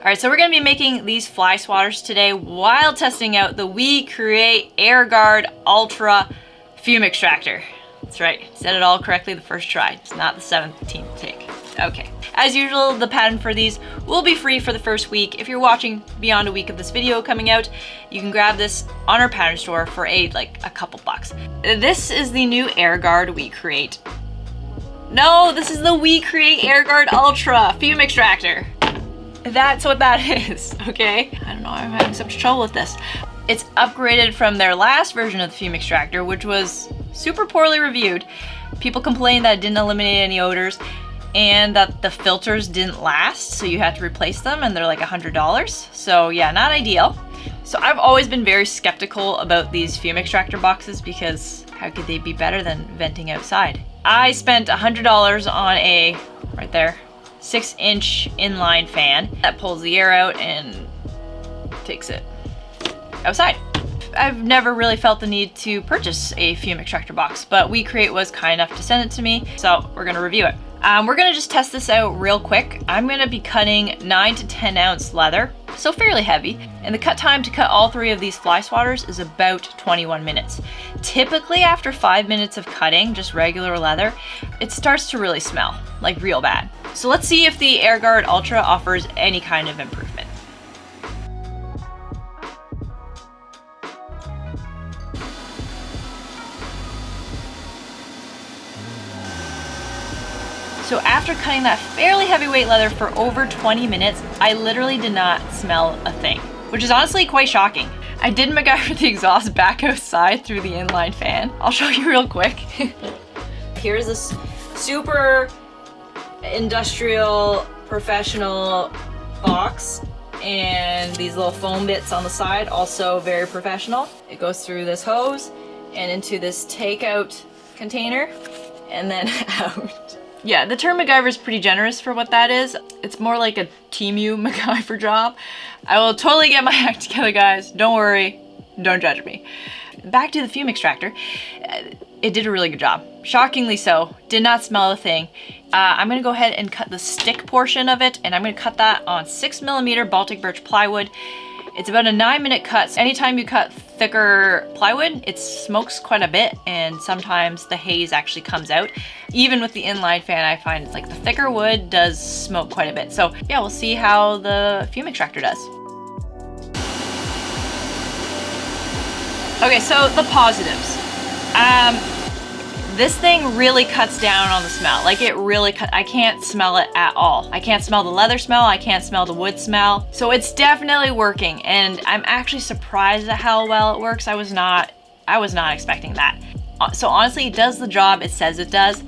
All right, so we're gonna be making these fly swatters today while testing out the WeCreat Airguard Ultra fume extractor. That's right, said it all correctly the first try. It's not the 17th take. Okay, as usual, the pattern for these will be free for the first week. If you're watching beyond a week of this video coming out, you can grab this on our pattern store for a couple bucks. This is the new Airguard WeCreat. No, this is the WeCreat Airguard Ultra fume extractor. That's what that is, okay? I don't know, I'm having such trouble with this. It's upgraded from their last version of the fume extractor, which was super poorly reviewed. People complained that it didn't eliminate any odors and that the filters didn't last, so you had to replace them, and they're like $100. So yeah, not ideal. So I've always been very skeptical about these fume extractor boxes because how could they be better than venting outside? I spent $100 on a, right there, 6-inch inline fan that pulls the air out and takes it outside. I've never really felt the need to purchase a fume extractor box, but WeCreat was kind enough to send it to me, so we're gonna review it. We're gonna just test this out real quick. I'm gonna be cutting 9 to 10 ounce leather, so fairly heavy, and the cut time to cut all 3 of these fly swatters is about 21 minutes. Typically after 5 minutes of cutting just regular leather, it starts to really smell, like real bad. So let's see if the Airguard Ultra offers any kind of improvement. So after cutting that fairly heavyweight leather for over 20 minutes, I literally did not smell a thing, which is honestly quite shocking. I did MacGyver the exhaust back outside through the inline fan. I'll show you real quick. Here's this super industrial professional box, and these little foam bits on the side, also very professional. It goes through this hose and into this takeout container and then out. Yeah, the term MacGyver is pretty generous for what that is. It's more like a Temu MacGyver job. I will totally get my act together, guys. Don't worry, don't judge me. Back to the fume extractor. It did a really good job. Shockingly so, did not smell a thing. I'm gonna go ahead and cut the stick portion of it, and I'm gonna cut that on 6mm Baltic birch plywood. It's about a 9-minute cut. So anytime you cut thicker plywood, it smokes quite a bit, and sometimes the haze actually comes out. Even with the inline fan, I find it's like the thicker wood does smoke quite a bit. So yeah, we'll see how the fume extractor does. Okay, so the positives. This thing really cuts down on the smell. Like it really I can't smell it at all. I can't smell the leather smell, I can't smell the wood smell. So it's definitely working, and I'm actually surprised at how well it works. I was not expecting that. So honestly, it does the job it says it does.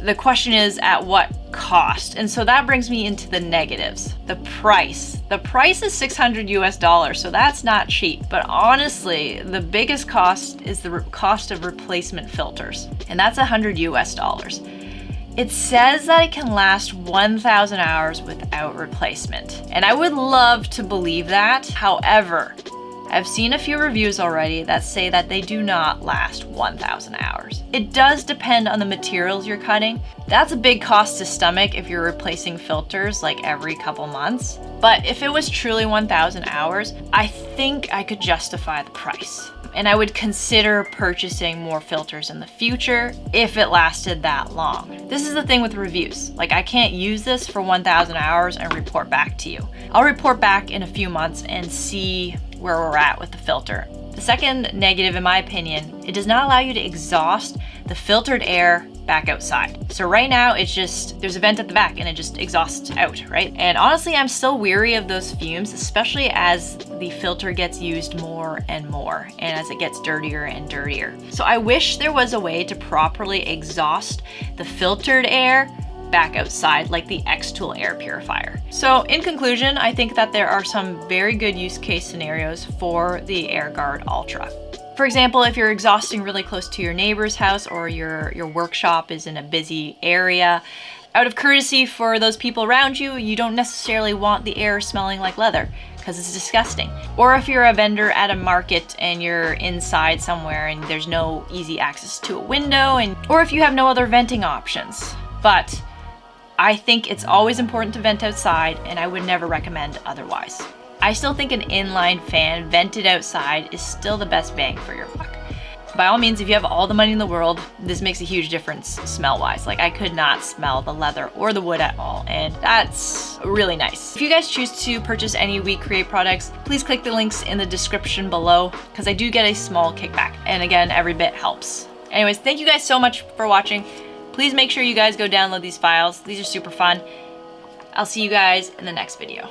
The question is at what cost? And so that brings me into the negatives. The price. The price is $600 US, so that's not cheap. But honestly, the biggest cost is the cost of replacement filters, and that's $100 US. It says that it can last 1,000 hours without replacement, and I would love to believe that. However, I've seen a few reviews already that say that they do not last 1,000 hours. It does depend on the materials you're cutting. That's a big cost to stomach if you're replacing filters like every couple months. But if it was truly 1,000 hours, I think I could justify the price. And I would consider purchasing more filters in the future if it lasted that long. This is the thing with reviews. Like, I can't use this for 1,000 hours and report back to you. I'll report back in a few months and see where we're at with the filter. The second negative, in my opinion, it does not allow you to exhaust the filtered air back outside. So right now it's just, there's a vent at the back and it just exhausts out, right? And honestly, I'm still weary of those fumes, especially as the filter gets used more and more and as it gets dirtier and dirtier. So I wish there was a way to properly exhaust the filtered air back outside, like the X-Tool air purifier. So in conclusion, I think that there are some very good use case scenarios for the Airguard Ultra. For example, if you're exhausting really close to your neighbor's house, or your workshop is in a busy area, out of courtesy for those people around you, you don't necessarily want the air smelling like leather because it's disgusting. Or if you're a vendor at a market and you're inside somewhere and there's no easy access to a window, or if you have no other venting options. But I think it's always important to vent outside, and I would never recommend otherwise. I still think an inline fan vented outside is still the best bang for your buck. By all means, if you have all the money in the world, this makes a huge difference smell-wise. Like, I could not smell the leather or the wood at all, and that's really nice. If you guys choose to purchase any WeCreat products, please click the links in the description below, because I do get a small kickback. And again, every bit helps. Anyways, thank you guys so much for watching. Please make sure you guys go download these files. These are super fun. I'll see you guys in the next video.